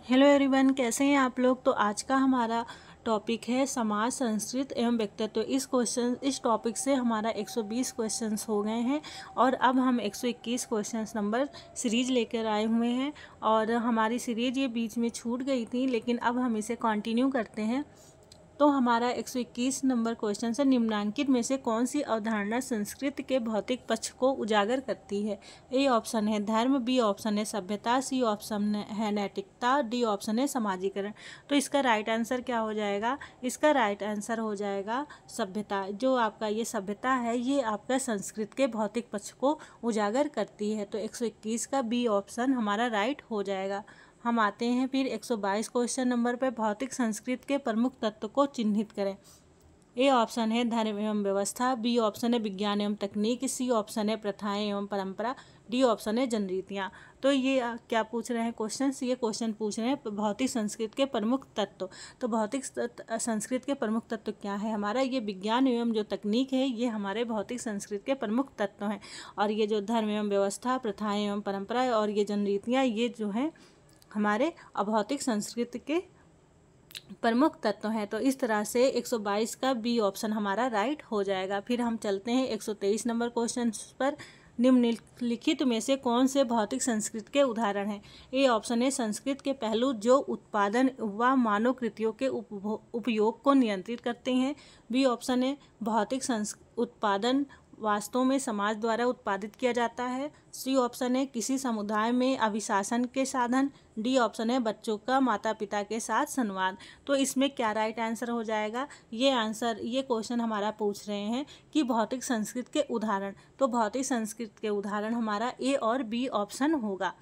Hello everyone, कैसे हैं आप लोग। तो आज का हमारा टॉपिक है समाज, संस्कृति एवं व्यक्तित्व। इस टॉपिक से हमारा 120 क्वेश्चंस हो गए हैं और अब हम 121 क्वेश्चंस नंबर सीरीज लेकर आए हुए हैं। और हमारी सीरीज ये बीच में छूट गई थी, लेकिन अब हम इसे कंटिन्यू करते हैं। तो हमारा 121 नंबर क्वेश्चन है, निम्नांकित में से कौन सी अवधारणा संस्कृति के भौतिक पक्ष को उजागर करती है। ए ऑप्शन है धर्म, बी ऑप्शन है सभ्यता, सी ऑप्शन है नैतिकता, डी ऑप्शन है समाजीकरण। तो इसका राइट आंसर क्या हो जाएगा। इसका राइट आंसर हो जाएगा सभ्यता। जो आपका ये सभ्यता है ये आपका संस्कृति के भौतिक पक्ष को उजागर करती है। तो 121 का बी ऑप्शन हमारा राइट हो जाएगा। हम आते हैं फिर 122 क्वेश्चन नंबर पर, भौतिक संस्कृति के प्रमुख तत्व को चिन्हित करें। ए ऑप्शन है धर्म एवं व्यवस्था, बी ऑप्शन है विज्ञान एवं तकनीक, सी ऑप्शन है प्रथाएं एवं परंपरा, डी ऑप्शन है जनरीतियाँ। तो ये क्या पूछ रहे हैं क्वेश्चन, ये क्वेश्चन पूछ रहे हैं भौतिक संस्कृति के प्रमुख तत्व। तो भौतिक संस्कृति के प्रमुख तत्व क्या है हमारा, ये विज्ञान एवं जो तकनीक है ये हमारे भौतिक संस्कृति के प्रमुख तत्व हैं। और ये जो धर्म एवं व्यवस्था, प्रथाएं एवं परंपरा और ये जनरीतियाँ, ये जो हैं हमारे अभौतिक संस्कृति के प्रमुख तत्व हैं। तो इस तरह से 122 का बी ऑप्शन हमारा राइट हो जाएगा। फिर हम चलते हैं 123 नंबर क्वेश्चन पर, निम्नलिखित में से कौन से भौतिक संस्कृति के उदाहरण हैं। ए ऑप्शन है संस्कृति के पहलू जो उत्पादन व मानव कृतियों के उपयोग को नियंत्रित करते हैं, बी ऑप्शन है भौतिक उत्पादन वास्तव में समाज द्वारा उत्पादित किया जाता है, सी ऑप्शन है किसी समुदाय में अभिशासन के साधन, डी ऑप्शन है बच्चों का माता पिता के साथ संवाद। तो इसमें क्या राइट आंसर हो जाएगा। ये क्वेश्चन हमारा पूछ रहे हैं कि भौतिक संस्कृति के उदाहरण। तो भौतिक संस्कृति के उदाहरण हमारा ए और बी ऑप्शन होगा।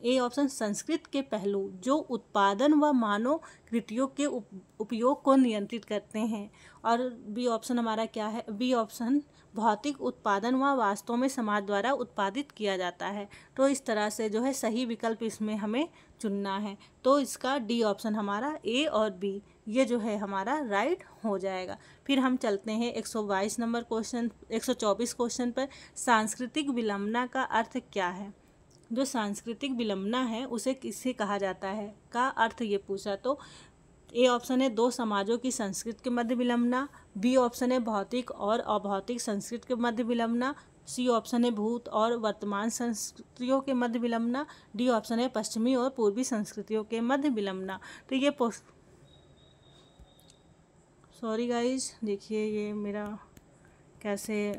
ए ऑप्शन संस्कृति के पहलू जो उत्पादन व मानव कृतियों के उपयोग को नियंत्रित करते हैं, और बी ऑप्शन हमारा क्या है, बी ऑप्शन भौतिक उत्पादन व वास्तव में समाज द्वारा उत्पादित किया जाता है। तो इस तरह से जो है सही विकल्प इसमें हमें चुनना है। तो इसका डी ऑप्शन हमारा ए और बी ये जो है हमारा राइट हो जाएगा। फिर हम चलते हैं 122 नंबर क्वेश्चन 124 क्वेश्चन पर, सांस्कृतिक विलंबना का अर्थ क्या है। जो सांस्कृतिक विलंबना है उसे किसे कहा जाता है का अर्थ ये पूछा। तो ए ऑप्शन है दो समाजों की संस्कृति के मध्य विलंबना, बी ऑप्शन है भौतिक और अभौतिक संस्कृति के मध्य विलंबना, सी ऑप्शन है भूत और वर्तमान संस्कृतियों के मध्य विलंबना, डी ऑप्शन है पश्चिमी और पूर्वी संस्कृतियों के मध्य विलंबना। तो ये सॉरी गाइज, देखिए ये मेरा कैसे,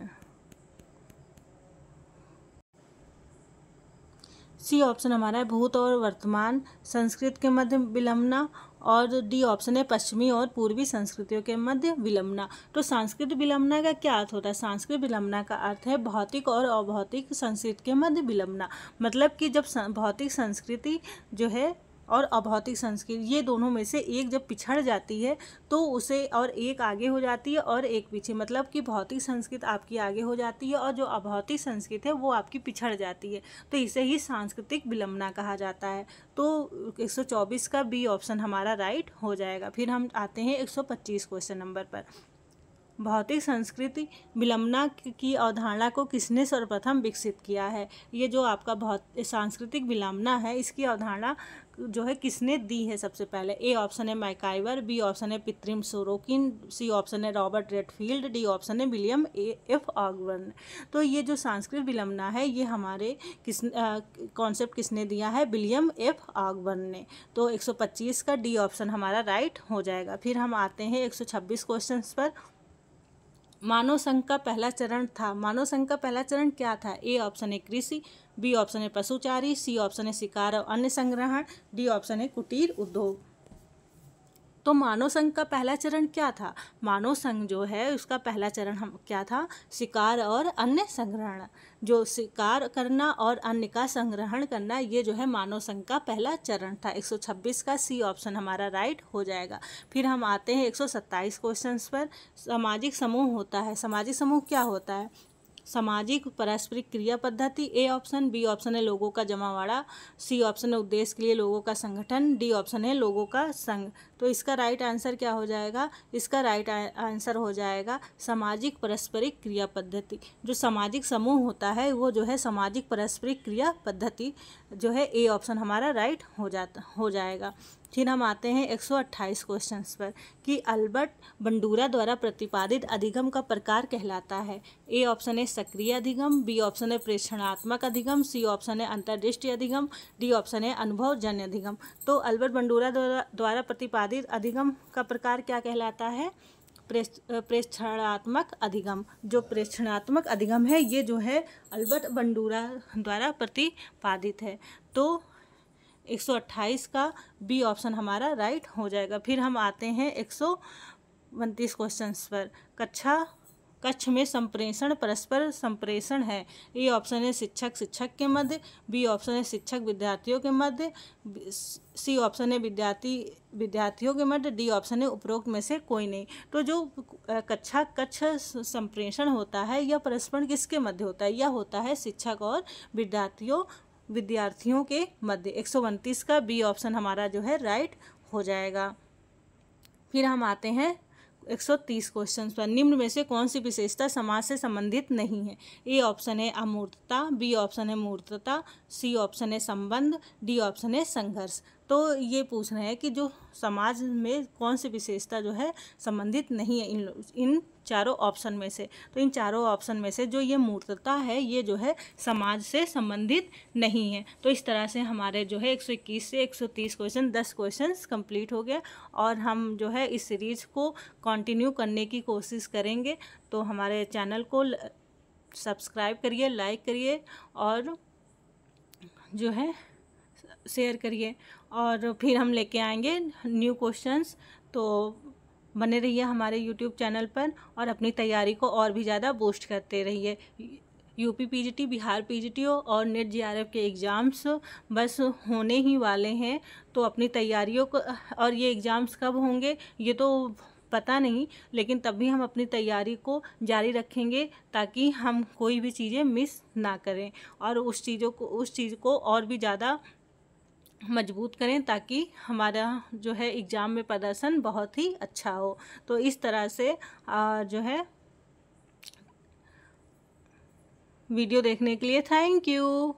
सी ऑप्शन हमारा है भूत और वर्तमान संस्कृति के मध्य विलंबना, और डी ऑप्शन है पश्चिमी और पूर्वी संस्कृतियों के मध्य विलंबना। तो सांस्कृतिक विलंबना का क्या अर्थ होता है। सांस्कृतिक विलंबना का अर्थ है भौतिक और अभौतिक संस्कृति के मध्य विलंबना। मतलब कि जब भौतिक संस्कृति जो है और अभौतिक संस्कृति ये दोनों में से एक जब पिछड़ जाती है तो उसे, और एक आगे हो जाती है और एक पीछे, मतलब कि भौतिक संस्कृति आपकी आगे हो जाती है और जो अभौतिक संस्कृति है वो आपकी पिछड़ जाती है। तो इसे ही सांस्कृतिक विलंबना कहा जाता है। तो 124 का बी ऑप्शन हमारा राइट हो जाएगा। फिर हम आते हैं 125 क्वेश्चन नंबर पर, भौतिक संस्कृति विलंबना की अवधारणा को किसने सर्वप्रथम विकसित किया है। ये जो आपका सांस्कृतिक विलंबना है इसकी अवधारणा जो है किसने दी है सबसे पहले। ए ऑप्शन है मैकाइवर, बी ऑप्शन है पित्रिम सोरोकिन, सी ऑप्शन है रॉबर्ट रेडफील्ड, डी ऑप्शन है विलियम एफ ऑगबर्न। तो ये जो सांस्कृतिक विलंबना है ये हमारे कॉन्सेप्ट किसने दिया है, विलियम एफ ऑगबर्न ने। तो 125 का डी ऑप्शन हमारा राइट हो जाएगा। फिर हम आते हैं 126 क्वेश्चन पर, मानव संघ का पहला चरण था। मानव संघ का पहला चरण क्या था। ए ऑप्शन है कृषि, बी ऑप्शन है पशुचारी, सी ऑप्शन है शिकार और अन्य संग्रहण, डी ऑप्शन है कुटीर उद्योग। तो मानव संघ का पहला चरण क्या था। मानव संघ जो है उसका पहला चरण हम क्या था, शिकार और अन्य संग्रहण। जो शिकार करना और अन्य का संग्रहण करना ये जो है मानव संघ का पहला चरण था। 126 का सी ऑप्शन हमारा राइट हो जाएगा। फिर हम आते हैं 127 क्वेश्चन पर, सामाजिक समूह होता है। सामाजिक समूह क्या होता है। सामाजिक पारस्परिक क्रिया पद्धति, ए ऑप्शन। बी ऑप्शन है लोगों का जमावड़ा, सी ऑप्शन है उद्देश्य के लिए लोगों का संगठन, डी ऑप्शन है लोगों का संघ। तो इसका राइट आंसर क्या हो जाएगा? इसका राइट आंसर हो जाएगा सामाजिक पारस्परिक क्रिया पद्धति। जो सामाजिक समूह होता है वो जो है सामाजिक पारस्परिक क्रिया पद्धति जो है ए ऑप्शन हमारा राइट हो जाएगा। फिर हम आते हैं 128 क्वेश्चंस पर कि अल्बर्ट बंडूरा द्वारा प्रतिपादित अधिगम का प्रकार कहलाता है। ए ऑप्शन है सक्रिय अधिगम, बी ऑप्शन है प्रेक्षणात्मक अधिगम, सी ऑप्शन है अंतर्दृष्टि अधिगम, डी ऑप्शन है अनुभवजन्य अधिगम। तो अल्बर्ट बंडूरा द्वारा प्रतिपादित अधिगम का प्रकार क्या कहलाता है? प्रेक्षणात्मक अधिगम। जो प्रेक्षणात्मक अधिगम है ये जो है अल्बर्ट बंडूरा द्वारा प्रतिपादित है। तो 128 का बी ऑप्शन हमारा राइट हो जाएगा। फिर हम आते हैं 129 क्वेश्चंस पर। कक्ष में संप्रेषण परस्पर संप्रेषण है। ए ऑप्शन है शिक्षक शिक्षक के मध्य, बी ऑप्शन है शिक्षक विद्यार्थियों के मध्य, सी ऑप्शन है विद्यार्थियों के मध्य, डी ऑप्शन है उपरोक्त में से कोई नहीं। तो जो कक्ष संप्रेषण होता है यह परस्पर किसके मध्य होता है? यह होता है शिक्षक और विद्यार्थियों के मध्य। 129 का बी ऑप्शन हमारा जो है राइट हो जाएगा। फिर हम आते हैं 130 क्वेश्चन पर। निम्न में से कौन सी विशेषता समाज से संबंधित नहीं है? ए ऑप्शन है अमूर्तता, बी ऑप्शन है मूर्तता, सी ऑप्शन है संबंध, डी ऑप्शन है संघर्ष। तो ये पूछ रहे हैं कि जो समाज में कौन सी विशेषता जो है संबंधित नहीं है इन चारों ऑप्शन में से। तो इन चारों ऑप्शन में से जो ये मूर्तता है ये जो है समाज से संबंधित नहीं है। तो इस तरह से हमारे जो है 121 से 130 क्वेश्चन 10 क्वेश्चंस कंप्लीट हो गया और हम जो है इस सीरीज़ को कंटिन्यू करने की कोशिश करेंगे। तो हमारे चैनल को सब्सक्राइब करिए, लाइक करिए और जो है शेयर करिए और फिर हम लेके आएंगे न्यू क्वेश्चंस। तो बने रहिए हमारे यूट्यूब चैनल पर और अपनी तैयारी को और भी ज़्यादा बूस्ट करते रहिए। यूपी पीजीटी, बिहार पीजीटी और नेट जीआरएफ के एग्ज़ाम्स बस होने ही वाले हैं। तो अपनी तैयारियों को, और ये एग्ज़ाम्स कब होंगे ये तो पता नहीं, लेकिन तब भी हम अपनी तैयारी को जारी रखेंगे ताकि हम कोई भी चीज़ें मिस ना करें और उस चीज़ को और भी ज़्यादा मजबूत करें ताकि हमारा जो है एग्ज़ाम में प्रदर्शन बहुत ही अच्छा हो। तो इस तरह से जो है वीडियो देखने के लिए थैंक यू।